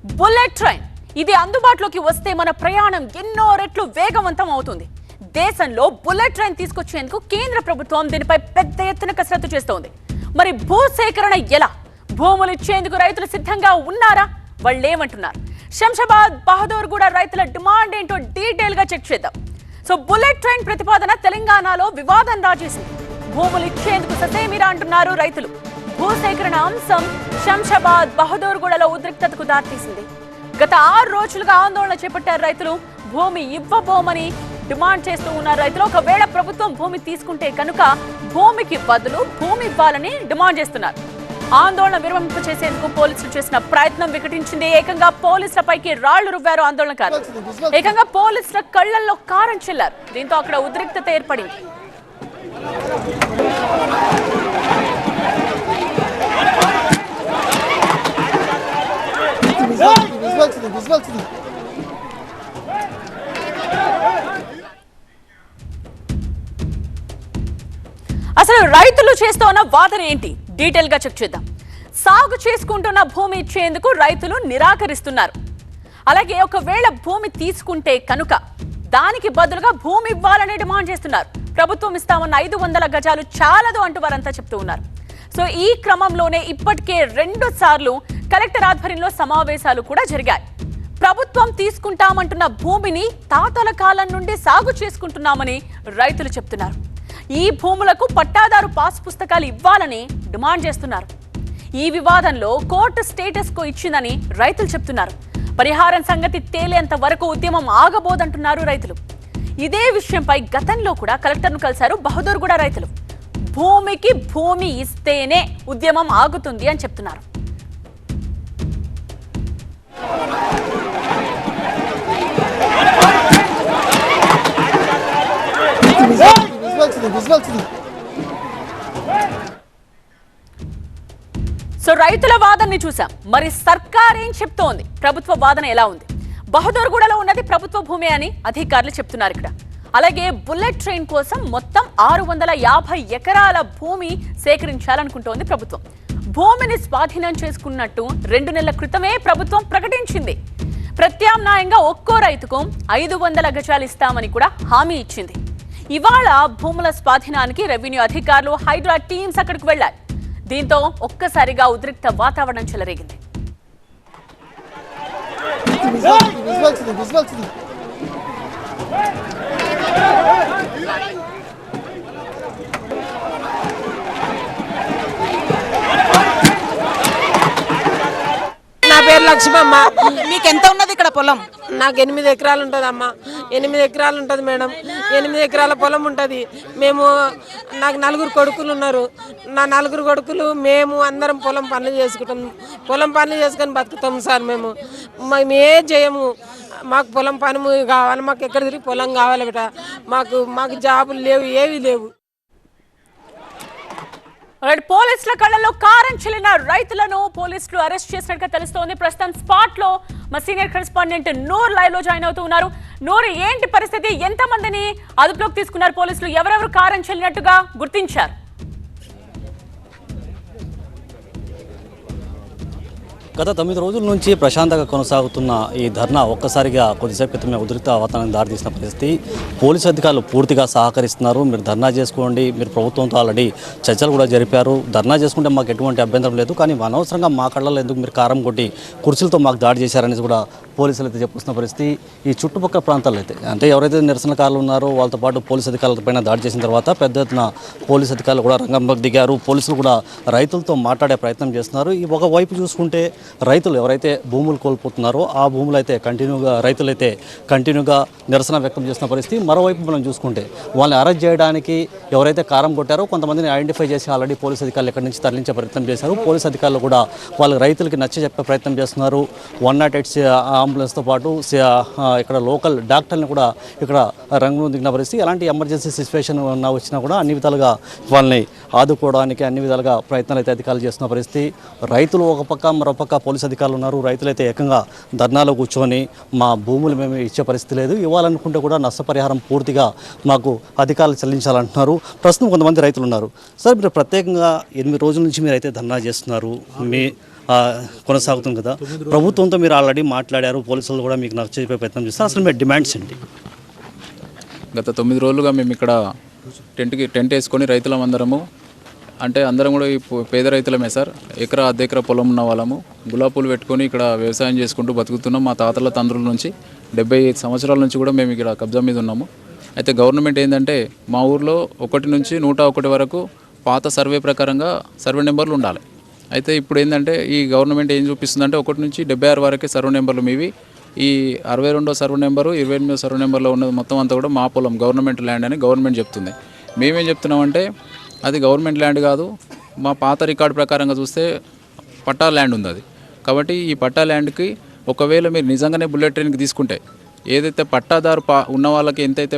Bullet train ఇది అందుబాటులోకి వస్తే మన ప్రయాణం ఎన్నో రెట్లు వేగవంతం అవుతుంది. దేశంలో బుల్లెట్ ట్రైన్ తీసుకొచ్చేందుకు కేంద్ర ప్రభుత్వం దీనిపై పెద్ద ఎత్తున కసరత్తు చేస్తోంది. మరి భూసేకరణ ఎలా? భూములు ఇచ్చేందుకు రైతులు సిద్ధంగా ఉన్నారా? వాళ్ళేమంటున్నారు? శంషాబాద్ బహదూర్గూడ రైతుల డిమాండ్ ఏంటో డీటెయిల్ గా చెక్ చేద్దాం. సో బుల్లెట్ ట్రైన్ ప్రతిపాదన తెలంగాణలో వివాదం రాజేసింది. భూములు ఇచ్చేందుకు ససేమిరా అంటున్నారు రైతులు. భూసేకరణ అంశం శంషాబాద్ బహదూర్గూడలో ఉద్రిక్తతకు దారితీసింది. గత 6 రోజులుగా ఆందోళన చేపట్టారు రైతులు. భూమి ఇవ్వబోమని డిమాండ్ చేస్తూ ఉన్నారు రైతులు. ఒకవేళ ప్రభుత్వం భూమి తీసుకుంటే కనుక భూమికి బదులు భూమి ఇవ్వాలని డిమాండ్ చేస్తున్నారు. ఆందోళన విరమింప చేసేందుకు పోలీసులు చేసిన ప్రయత్నం వికటించింది. ఏకంగా పోలీసులపైకి రాళ్లు రువ్వారు ఆందోళనకారులు. ఏకంగా పోలీసుల కళ్లల్లో కారం చెల్లారు. దీంతో అక్కడ ఉద్రిక్తత ఏర్పడింది. అసలు రైతులు చేస్తున్న వాదన ఏంటి? డీటెయిల్ గా చెక్ చేద్దాం. సాగు చేసుకుంటున్న భూమి ఇచ్చేందుకు రైతులు నిరాకరిస్తున్నారు. అలాగే ఒకవేళ భూమి తీసుకుంటే కనుక దానికి బదులుగా భూమి ఇవ్వాలని డిమాండ్ చేస్తున్నారు. ప్రభుత్వం ఇస్తామన్న 500 గజాలు చాలదు అంటూ వారంతా చెప్తూ ఉన్నారు. సో ఈ క్రమంలోనే ఇప్పటికే 2 సార్లు కలెక్టర్ ఆధ్వర్యంలో సమావేశాలు కూడా జరిగాయి. ప్రభుత్వం తీసుకుంటామంటున్న భూమిని తాతల కాలం నుండి సాగు చేసుకుంటున్నామని రైతులు చెప్తున్నారు. ఈ భూములకు పట్టాదారు పాస్ పుస్తకాలు ఇవ్వాలని డిమాండ్ చేస్తున్నారు. ఈ వివాదంలో కోర్టు స్టేటస్ కో ఇచ్చిందని రైతులు చెప్తున్నారు. పరిహారం సంగతి తేలేంత వరకు ఉద్యమం ఆగబోదంటున్నారు రైతులు. ఇదే విషయంపై గతంలో కూడా కలెక్టర్ను కలిశారు బహదూర్గూడ రైతులు. భూమికి భూమి ఇస్తేనే ఉద్యమం ఆగుతుంది అని చెప్తున్నారు. సో రైతుల వాదనని చూసాం. మరి సర్కార్ ఏం చెప్తోంది? ప్రభుత్వ వాదన ఎలా ఉంది? బహదూర్గూడలో ఉన్నది ప్రభుత్వ భూమి అని అధికారులు చెప్తున్నారు ఇక్కడ. అలాగే బుల్లెట్ ట్రైన్ కోసం మొత్తం 650 ఎకరాల భూమి సేకరించాలనుకుంటోంది ప్రభుత్వం. భూమిని స్వాధీనం చేసుకున్నట్టు 2 నెలల క్రితమే ప్రభుత్వం ప్రకటించింది. ప్రత్యామ్నాయంగా ఒక్కో రైతుకు 500 గజాలు ఇస్తామని కూడా హామీ ఇచ్చింది. ఇవాళ భూముల స్వాధీనానికి రెవెన్యూ అధికారులు, హైడ్రా టీమ్స్ అక్కడికి వెళ్లారు. దీంతో ఒక్కసారిగా ఉద్రిక్త వాతావరణం చెలరేగింది. నా పేరు లక్ష్మమ్మ. మీకు ఎంత ఉన్నది ఇక్కడ పొలం? నాకు 8 ఎకరాలు ఉంటుంది అమ్మ. 8 ఎకరాలు ఉంటుంది మేడం. 8 ఎకరాల పొలం ఉంటుంది. నాకు 4 కొడుకులు ఉన్నారు. నా 4 కొడుకులు మేము అందరం పొలం పనులు చేసుకుంటాం. పొలం పనులు చేసుకొని బతుకుతాం సార్. మేము ఏం చేయము. మాకు పొలం పని కావాలి. మాకు ఎక్కడ తిరిగి పొలం కావాలి బిడ్డ. మాకు జాబులు లేవు, ఏవి లేవు. పోలీసుల కళ్ళలో కారం చెల్లిన రైతులను పోలీసులు అరెస్ట్ చేసినట్టుగా తెలుస్తోంది. ప్రస్తుతం స్పాట్ లో మా సీనియర్ కరెస్పాండెంట్ నూర్ లైవ్ లో జాయిన్ అవుతూ ఉన్నారు. నూర్, ఏంటి పరిస్థితి? ఎంత మందిని అదుపులోకి తీసుకున్నారు పోలీసులు? ఎవరెవరు కారం చెల్లినట్టుగా గుర్తించారు? గత 9 రోజుల నుంచి ప్రశాంతంగా కొనసాగుతున్న ఈ ధర్నా ఒక్కసారిగా కొద్దిసేపు క్రితమే ఉద్రిక్త వాతావరణం దారితీసిన పరిస్థితి. పోలీసు అధికారులు పూర్తిగా సహకరిస్తున్నారు. మీరు ధర్నా చేసుకోండి, మీరు ప్రభుత్వంతో ఆల్రెడీ చర్చలు కూడా జరిపారు, ధర్నా చేసుకుంటే మాకు ఎటువంటి అభ్యంతరం లేదు, కానీ అనవసరంగా మా కళ్ళలో ఎందుకు మీరు కారం కొట్టి కుర్చీలతో మాకు దాడి చేశారనేది కూడా పోలీసులు అయితే చెప్పుస్తున్న పరిస్థితి. ఈ చుట్టుపక్కల ప్రాంతాల్లో అయితే అంటే ఎవరైతే నిరసనకారులు ఉన్నారో వాళ్ళతో పాటు పోలీసు అధికారులపైన దాడి చేసిన తర్వాత పెద్ద ఎత్తున పోలీసు అధికారులు కూడా రంగంలోకి దిగారు. పోలీసులు కూడా రైతులతో మాట్లాడే ప్రయత్నం చేస్తున్నారు. ఈ ఒకవైపు చూసుకుంటే రైతులు ఎవరైతే భూములు కోల్పోతున్నారో ఆ భూములు అయితే రైతులైతే కంటిన్యూగా నిరసన వ్యక్తం చేస్తున్న పరిస్థితి. మరోవైపు మనం చూసుకుంటే వాళ్ళని అరెస్ట్ చేయడానికి ఎవరైతే కారం కొట్టారో కొంతమందిని ఐడెంటిఫై చేసి ఆల్రెడీ పోలీసు అధికారులు ఎక్కడి నుంచి తరలించే ప్రయత్నం చేశారు. పోలీసు అధికారులు కూడా వాళ్ళ రైతులకి నచ్చ చెప్పే ప్రయత్నం చేస్తున్నారు. 108 అంబులెన్స్తో పాటు ఇక్కడ లోకల్ డాక్టర్ని కూడా ఇక్కడ రంగంలో దిగిన పరిస్థితి. ఎలాంటి ఎమర్జెన్సీ సిచ్యువేషన్ వచ్చినా కూడా అన్ని విధాలుగా వాళ్ళని ఆదుకోవడానికి అన్ని విధాలుగా ప్రయత్నాలు అయితే అధికారులు చేస్తున్న పరిస్థితి. రైతులు ఒక పక్క, మరోపక్క పోలీసు అధికారులు ఉన్నారు. రైతులైతే ఏకంగా ధర్నాలో కూర్చొని మా భూములు మేము ఇచ్చే పరిస్థితి లేదు, ఇవ్వాలనుకుంటే కూడా నష్టపరిహారం పూర్తిగా మాకు అధికారులు చెల్లించాలంటున్నారు. ప్రస్తుతం కొంతమంది రైతులు ఉన్నారు. సార్, మీరు ప్రత్యేకంగా 8 రోజుల నుంచి మీరు అయితే ధర్నా చేస్తున్నారు. కొనసాగుతుంది కదా. ప్రభుత్వంతో మీరు ఆల్రెడీ మాట్లాడారు, పోలీసులు కూడా మీకు నచ్చజెప్పే ప్రయత్నం చేస్తారు. అసలు మీ డిమాండ్స్ ఏంటి? గత 9 రోజులుగా మేము ఇక్కడ టెంట్ వేసుకొని రైతులం అందరము, అంటే అందరం కూడా ఈ పేద రైతులమే సార్. ఎకరా అర్ధ ఎకరా పొలం ఉన్న వాళ్ళము, గులాబీలు పెట్టుకొని ఇక్కడ వ్యవసాయం చేసుకుంటూ బతుకుతున్నాం. మా తాతల తండ్రుల నుంచి 75 సంవత్సరాల నుంచి కూడా మేము ఇక్కడ కబ్జా మీద ఉన్నాము. అయితే గవర్నమెంట్ ఏంటంటే మా ఊర్లో 1 నుంచి 101 వరకు పాత సర్వే ప్రకారంగా సర్వే నెంబర్లు ఉండాలి. అయితే ఇప్పుడు ఏంటంటే ఈ గవర్నమెంట్ ఏం చూపిస్తుందంటే 1 నుంచి 76 వరకే సర్వే నెంబర్లు మీవి. ఈ 62వ సర్వే నెంబరు 28వ సర్వే నెంబర్లో ఉన్నది మొత్తం అంతా కూడా మా పొలం, గవర్నమెంట్ ల్యాండ్ అని గవర్నమెంట్ చెప్తుంది. మేమేం చెప్తున్నామంటే అది గవర్నమెంట్ ల్యాండ్ కాదు, మా పాత రికార్డు ప్రకారంగా చూస్తే పట్టా ల్యాండ్ ఉంది అది. కాబట్టి ఈ పట్టా ల్యాండ్కి ఒకవేళ మీరు నిజంగానే బుల్లెట్ ట్రైన్కి తీసుకుంటే ఏదైతే పట్టాదారు ఉన్న వాళ్ళకి ఎంతైతే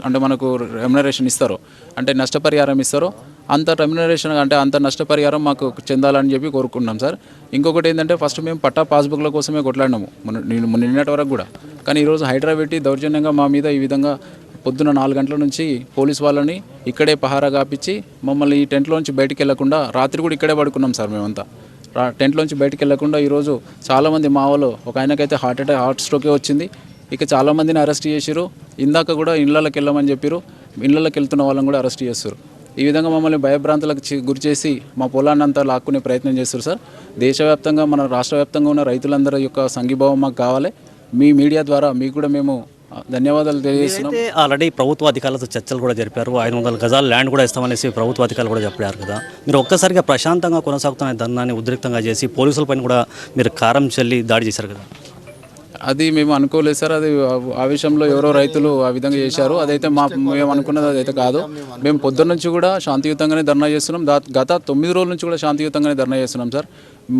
అంటే మనకు రెమ్యునరేషన్ ఇస్తారో, అంటే నష్టపరిహారం ఇస్తారో అంత రెమ్యునరేషన్, అంటే అంత నష్టపరిహారం మాకు చెందాలని చెప్పి కోరుకుంటున్నాం సార్. ఇంకొకటి ఏంటంటే ఫస్ట్ మేము పట్టా పాస్బుక్ల కోసమే కొట్లాడినాము నిన్నటి వరకు కూడా. కానీ ఈరోజు హైడ్రా పెట్టి దౌర్జన్యంగా మా మీద ఈ విధంగా పొద్దున 4 గంటల నుంచి పోలీస్ వాళ్ళని ఇక్కడే పహారా కాపించి మమ్మల్ని ఈ టెంట్లోంచి బయటికి వెళ్లకుండా, రాత్రి కూడా ఇక్కడే పడుకున్నాం సార్ మేమంతా. టెంట్లోంచి బయటికి వెళ్లకుండా ఈరోజు చాలామంది మా వాళ్ళు, ఒక ఆయనకైతే హార్ట్ స్ట్రోకే వచ్చింది. ఇక చాలామందిని అరెస్ట్ చేశారు. ఇందాక కూడా ఇళ్ళకి వెళ్ళమని చెప్పారు, ఇళ్ళకి వెళ్తున్న వాళ్ళని కూడా అరెస్ట్ చేస్తారు. ఈ విధంగా మమ్మల్ని భయభ్రాంతులకు గురి చేసి మా పొలాన్ని అంతా లాక్కునే ప్రయత్నం చేస్తారు సార్. దేశవ్యాప్తంగా మన రాష్ట్ర వ్యాప్తంగా ఉన్న రైతులందరి యొక్క సంఘీభావం మాకు కావాలి. మీ మీడియా ద్వారా మీకు కూడా మేము ధన్యవాదాలు తెలియజేస్తున్నాం. ఆల్రెడీ ప్రభుత్వ అధికారులతో చర్చలు కూడా జరిపారు. 500 గజాల ల్యాండ్ కూడా ఇస్తామనేసి ప్రభుత్వ అధికారులు కూడా చెప్పారు కదా. మీరు ఒక్కసారిగా ప్రశాంతంగా కొనసాగుతున్న ధర్నాన్ని ఉద్రిక్తంగా చేసి పోలీసులపైన కూడా మీరు కారం చల్లి దాడి చేశారు కదా. అది మేము అనుకోలేదు సార్. అది ఆవేశంలో ఎవరో రైతులు ఆ విధంగా చేశారు. అదైతే మేము అనుకున్నది అదైతే కాదు. మేము పొద్దున్న నుంచి కూడా శాంతియుతంగానే ధర్నా చేస్తున్నాం. గత 9 రోజుల నుంచి కూడా శాంతియుతంగానే ధర్నా చేస్తున్నాం సార్.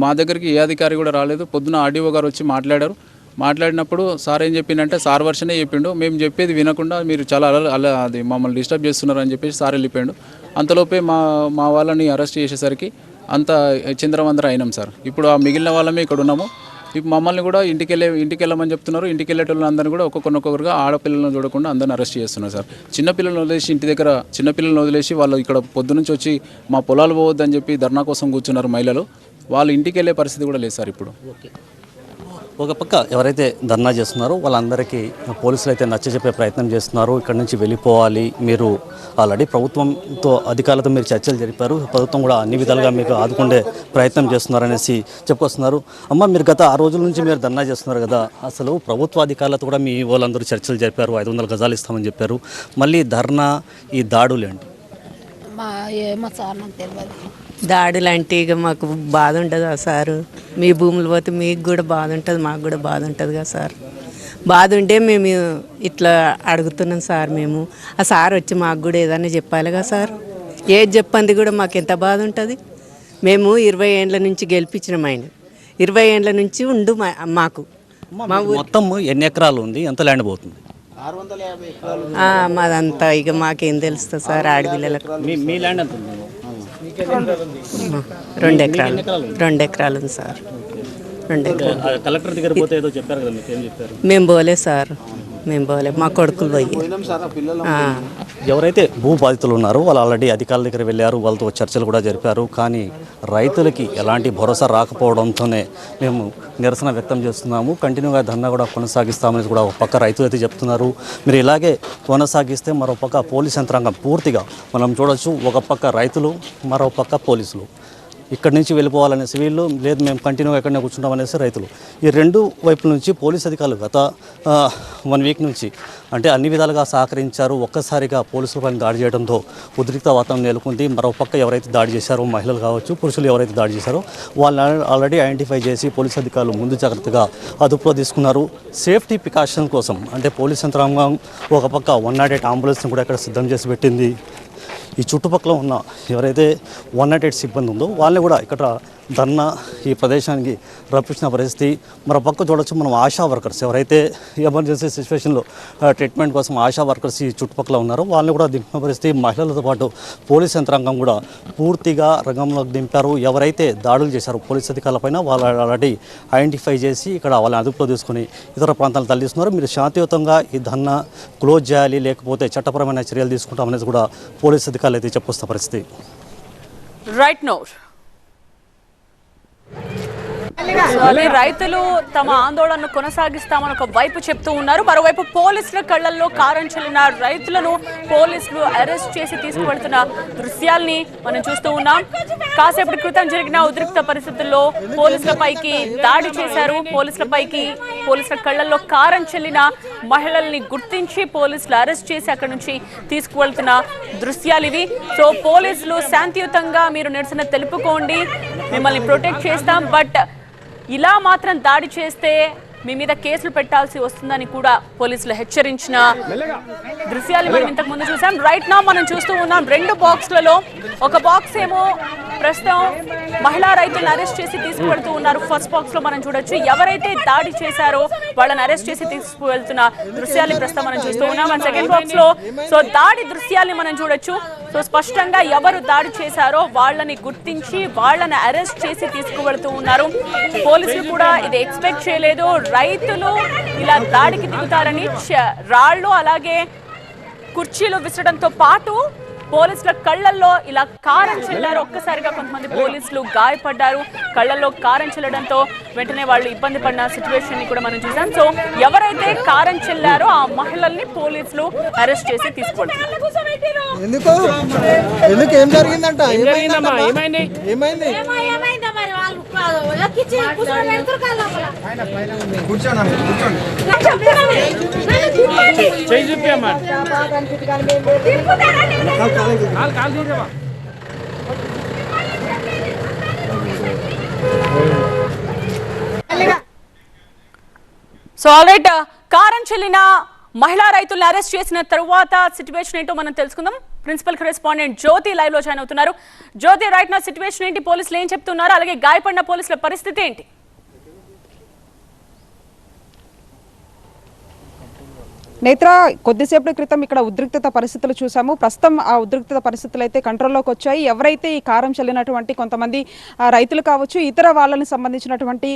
మా దగ్గరికి ఏ అధికారి కూడా రాలేదు. పొద్దున ఆర్డీఓ గారు వచ్చి మాట్లాడినప్పుడు సార్ ఏం చెప్పిండంటే సార్ వర్షనే చెప్పిండు. మేము చెప్పేది వినకుండా మీరు చాలా అది మమ్మల్ని డిస్టర్బ్ చేస్తున్నారు అని చెప్పేసి సార్ వెళ్ళిపోయాడు. అంతలోపే మా వాళ్ళని అరెస్ట్ చేసేసరికి అంతా చిందరవందర అయినాం సార్. ఇప్పుడు ఆ మిగిలిన వాళ్ళమే ఇక్కడ ఉన్నాము. ఇప్పుడు మమ్మల్ని కూడా ఇంటికి వెళ్ళమని చెప్తున్నారు. ఇంటికి వెళ్ళేటోళ్ళని అందరినీ కూడా ఒక్కొక్కరుగా ఆడపిల్లలను చూడకుండా అందరిని అరెస్ట్ చేస్తున్నారు సార్. చిన్నపిల్లలను వదిలేసి ఇంటి దగ్గర చిన్నపిల్లలను వదిలేసి వాళ్ళు ఇక్కడ పొద్దునుంచి వచ్చి మా పొలాలు పోవద్దని చెప్పి ధర్నా కోసం కూర్చున్నారు మహిళలు. వాళ్ళు ఇంటికి వెళ్ళే పరిస్థితి కూడా లేదు సార్ ఇప్పుడు. ఒక పక్క ఎవరైతే ధర్నా చేస్తున్నారో వాళ్ళందరికీ పోలీసులు అయితే నచ్చజెప్పే ప్రయత్నం చేస్తున్నారు. ఇక్కడ నుంచి వెళ్ళిపోవాలి, మీరు ఆల్రెడీ ప్రభుత్వంతో అధికారులతో మీరు చర్చలు జరిపారు, ప్రభుత్వం కూడా అన్ని విధాలుగా మీకు ఆదుకునే ప్రయత్నం చేస్తున్నారనేసి చెప్పుకొస్తున్నారు. అమ్మ, మీరు గత 6 రోజుల నుంచి మీరు ధర్నా చేస్తున్నారు కదా, అసలు ప్రభుత్వ అధికారులతో కూడా మీ వాళ్ళందరూ చర్చలు జరిపారు, 500 గజాలు ఇస్తామని చెప్పారు. మళ్ళీ ధర్నా, ఈ దాడులు ఏంటి? దాడులు అంటే ఇక మాకు బాధ ఉంటుంది కదా సారు. మీ భూములు పోతే మీకు కూడా బాధ ఉంటుంది, మాకు కూడా బాధ ఉంటుంది కదా సార్. బాధ ఉంటే మేము ఇట్లా అడుగుతున్నాం సార్. మేము ఆ సార్ వచ్చి మాకు కూడా ఏదైనా చెప్పాలి కదా సార్. ఏది చెప్పంది కూడా మాకు ఎంత బాధ ఉంటుంది. మేము 20 ఏండ్ల నుంచి గెలిపించినాం ఆయన. 20 ఏండ్ల నుంచి ఉండు మాకు. మా మొత్తం ఎన్ని ఎకరాలు ఉంది, ఎంత ల్యాండ్ పోతుంది? మాదంతా ఇక మాకేం తెలుస్తుంది సార్. ఆడపిల్లలకు మీ ల్యాండ్ ఎంత ఉంది? 2 ఎకరాలు. 2 ఎకరాలు ఉంది సార్. 2 ఎకరాలు. కలెక్టర్ దగ్గర పోతే ఏదో చెప్పారు కదా, మీకు ఏం చెప్పారు? మేము పోలే సార్, మేము పోలే. మా కొడుకులు పోయి. ఎవరైతే భూ బాధితులు ఉన్నారో వాళ్ళు ఆల్రెడీ అధికారుల దగ్గర వెళ్ళారు, వాళ్ళతో చర్చలు కూడా జరిపారు. కానీ రైతులకి ఎలాంటి భరోసా రాకపోవడంతోనే మేము నిరసన వ్యక్తం చేస్తున్నాము. కంటిన్యూగా ధర్నా కూడా కొనసాగిస్తామని కూడా ఒక పక్క రైతులు అయితే చెప్తున్నారు. మీరు ఇలాగే కొనసాగిస్తే మరో పక్క పోలీస్ యంత్రాంగం పూర్తిగా మనం చూడొచ్చు. ఒక పక్క రైతులు, మరో పక్క పోలీసులు. ఇక్కడి నుంచి వెళ్ళిపోవాలనేసి వీళ్ళు, లేదు మేము కంటిన్యూగా ఎక్కడనే కూర్చుంటామనేసి రైతులు. ఈ 2 వైపుల నుంచి పోలీస్ అధికారులు గత 1 వీక్ నుంచి అంటే అన్ని విధాలుగా సహకరించారు. ఒక్కసారిగా పోలీసులపైన దాడి చేయడంతో ఉద్రిక్త వాతావరణం నెలకొంది. మరోపక్క ఎవరైతే దాడి చేశారో, మహిళలు కావచ్చు, పురుషులు ఎవరైతే దాడి చేశారో వాళ్ళని ఆల్రెడీ ఐడెంటిఫై చేసి పోలీస్ అధికారులు ముందు జాగ్రత్తగా అదుపులో తీసుకున్నారు. సేఫ్టీ ప్రికాషన్ కోసం అంటే పోలీస్ యంత్రాంగం ఒక పక్క 108 అంబులెన్స్ని కూడా ఇక్కడ సిద్ధం చేసి పెట్టింది. ఈ చుట్టుపక్కల ఉన్న ఎవరైతే 108 సిబ్బంది ఉందో వాళ్ళని కూడా ఇక్కడ ధర్నా ఈ ప్రదేశానికి రప్పించిన పరిస్థితి. మరో పక్క చూడొచ్చు మనం ఆశా వర్కర్స్ ఎవరైతే ఎమర్జెన్సీ సిచ్యువేషన్లో ట్రీట్మెంట్ కోసం ఆశా వర్కర్స్ ఈ చుట్టుపక్కల ఉన్నారో వాళ్ళని కూడా దింపిన పరిస్థితి. మహిళలతో పాటు పోలీస్ యంత్రాంగం కూడా పూర్తిగా రంగంలోకి దింపారు. ఎవరైతే దాడులు చేశారో పోలీస్ అధికారులపైన వాళ్ళు ఆల్రెడీ ఐడెంటిఫై చేసి ఇక్కడ వాళ్ళని అదుపులో తీసుకొని ఇతర ప్రాంతాలకు తరలిస్తున్నారు. మీరు శాంతియుతంగా ఈ ధర్నా క్లోజ్ చేయాలి, లేకపోతే చట్టపరమైన చర్యలు తీసుకుంటామనేది కూడా పోలీస్ అధికారులు అయితే చెప్పొస్తున్న పరిస్థితి. రైట్ నౌ సో అది రైతులు తమ ఆందోళనను కొనసాగిస్తామని ఒక వైపు చెప్తూ ఉన్నారు. మరోవైపు పోలీసుల కళ్లల్లో కారం చల్లిన రైతులను పోలీసులు అరెస్ట్ చేసి తీసుకువెళ్తున్న దృశ్యాల్ని మనం చూస్తూ ఉన్నాం. కాసేపటి క్రితం జరిగిన ఉద్రిక్త పరిస్థితుల్లో పోలీసులపైకి దాడి చేశారు. పోలీసుల కళ్లల్లో కారం చల్లిన మహిళల్ని గుర్తించి పోలీసులు అరెస్ట్ చేసి అక్కడి నుంచి తీసుకువెళ్తున్న దృశ్యాలు ఇవి. సో పోలీసులు శాంతియుతంగా మీరు నిరసన తెలుపుకోండి, మిమ్మల్ని ప్రొటెక్ట్ చేస్తాం, బట్ ఇలా మాత్రం దాడి చేస్తే మీ మీద కేసులు పెట్టాల్సి వస్తుందని కూడా పోలీసులు హెచ్చరించిన దృశ్యాలు మనం ఇంతకు ముందు చూసాం. రైట్ నా మనం చూస్తూ ఉన్నాం 2 బాక్స్లలో ఒక బాక్స్ ఏమో ప్రస్తుతం మహిళా రైతులను అరెస్ట్ చేసి తీసుకువెళ్తూ ఉన్నారు. ఫస్ట్ బాక్స్ లో మనం చూడొచ్చు ఎవరైతే దాడి చేశారో వాళ్ళని అరెస్ట్ చేసి తీసుకువెళ్తున్న దృశ్యాలు ప్రస్తుతం మనం చూస్తూ ఉన్నాం. అండ్ సెకండ్ బాక్స్ లో సో దాడి దృశ్యాల్ని మనం చూడొచ్చు. సో స్పష్టంగా ఎవరు దాడి చేశారో వాళ్ళని గుర్తించి వాళ్ళని అరెస్ట్ చేసి తీసుకువెళ్తూ ఉన్నారు. పోలీసులు కూడా ఇది ఎక్స్పెక్ట్ చేయలేదు, రైతులు ఇలా దాడికి దిగుతారని. రాళ్లు అలాగే కుర్చీలు విసరడంతో పాటు పోలీసుల కళ్లల్లో ఇలా కారం చల్లారు. ఒక్కసారిగా కొంతమంది పోలీసులు గాయపడ్డారు. కళ్లల్లో కారం చల్లడంతో వెంటనే వాళ్ళు ఇబ్బంది పడిన సిచ్యువేషన్ ని కూడా మనం చూసాం. సో ఎవరైతే కారం చల్లారో ఆ మహిళల్ని పోలీసులు అరెస్ట్ చేసి తీసుకెళ్తున్నారు. ఏం జరిగిందంట? ఏమైంది? సో ఆల్రైట్, కారం చెల్లిన మహిళా రైతులను అరెస్ట్ చేసిన తరువాత సిచ్యువేషన్ ఏంటో మనం తెలుసుకుందాం. ప్రిన్సిపల్ కరెస్పాండెంట్ జ్యోతి లైవ్ లో జాయిన్ అవుతున్నారు. జ్యోతి, రైట్ నా సిచ్యువేషన్ ఏంటి, పోలీసులు ఏం చెప్తున్నారు, అలాగే గాయపడిన పోలీసుల పరిస్థితి ఏంటి? నేత్ర, కొద్దిసేపటి క్రితం ఇక్కడ ఉద్రిక్తత పరిస్థితులు చూసాము. ప్రస్తుతం ఆ ఉద్రిక్తత పరిస్థితులు అయితే కంట్రోల్లోకి వచ్చాయి. ఎవరైతే ఈ కారం చల్లినటువంటి కొంతమంది రైతులు కావచ్చు, ఇతర వాళ్ళని సంబంధించినటువంటి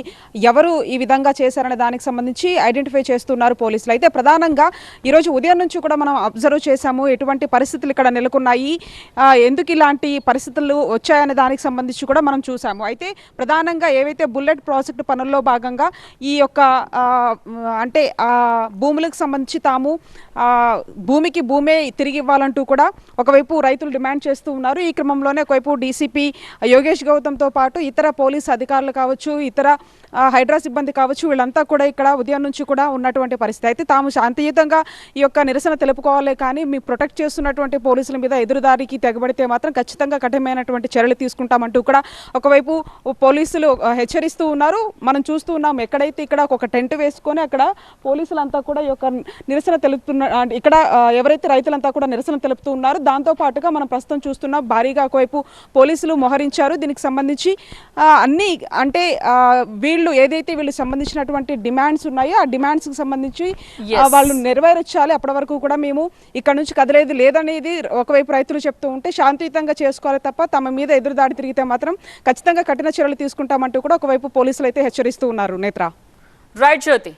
ఎవరు ఈ విధంగా చేశారనే దానికి సంబంధించి ఐడెంటిఫై చేస్తున్నారు పోలీసులు. అయితే ప్రధానంగా ఈరోజు ఉదయం నుంచి కూడా మనం అబ్జర్వ్ చేశాము ఎటువంటి పరిస్థితులు ఇక్కడ నెలకొన్నాయి, ఎందుకు ఇలాంటి పరిస్థితులు వచ్చాయనే దానికి సంబంధించి కూడా మనం చూసాము. అయితే ప్రధానంగా ఏవైతే బుల్లెట్ ప్రాజెక్టు పనుల్లో భాగంగా ఈ యొక్క అంటే భూములకు సంబంధించి భూమికి భూమే తిరిగి ఇవ్వాలంటూ కూడా ఒకవైపు రైతులు డిమాండ్ చేస్తూ ఉన్నారు. ఈ క్రమంలోనే ఒకవైపు డీసీపీ యోగేష్ గౌతమ్తో పాటు ఇతర పోలీసు అధికారులు కావచ్చు, ఇతర హైడ్రా సిబ్బంది కావచ్చు, వీళ్ళంతా కూడా ఇక్కడ ఉదయం నుంచి కూడా ఉన్నటువంటి పరిస్థితి. అయితే తాము శాంతియుతంగా ఈ యొక్క నిరసన తెలుపుకోవాలి, కానీ మీ ప్రొటెక్ట్ చేస్తున్నటువంటి పోలీసుల మీద ఎదురుదారికి తెగబడితే మాత్రం ఖచ్చితంగా కఠినమైనటువంటి చర్యలు తీసుకుంటామంటూ కూడా ఒకవైపు పోలీసులు హెచ్చరిస్తూ ఉన్నారు. మనం చూస్తూ ఉన్నాం ఎక్కడైతే ఇక్కడ ఒక టెంట్ వేసుకొని అక్కడ పోలీసులంతా కూడా ఈ యొక్క నిరసన తెలుపుతున్న ఇక్కడ ఎవరైతే రైతులంతా కూడా నిరసన తెలుపుతూ ఉన్నారు. దాంతో పాటుగా మనం ప్రస్తుతం చూస్తున్నాం భారీగా ఒకవైపు పోలీసులు మోహరించారు. దీనికి సంబంధించి అన్ని అంటే వీళ్ళు సంబంధించినటువంటి డిమాండ్స్ ఉన్నాయో ఆ డిమాండ్స్ కి సంబంధించి వాళ్ళు నెరవేర్చాలి. అప్పటి వరకు కూడా మేము ఇక్కడ నుంచి కదిలేదు లేదనేది ఒకవైపు రైతులు చెప్తూ ఉంటే శాంతియుతంగా చేసుకోవాలి తప్ప తమ మీద ఎదురుదాడి తిరిగితే మాత్రం ఖచ్చితంగా కఠిన చర్యలు తీసుకుంటామంటూ కూడా ఒకవైపు పోలీసులు అయితే హెచ్చరిస్తూ ఉన్నారు. నేత్ర, రైట్ జ్యోతి.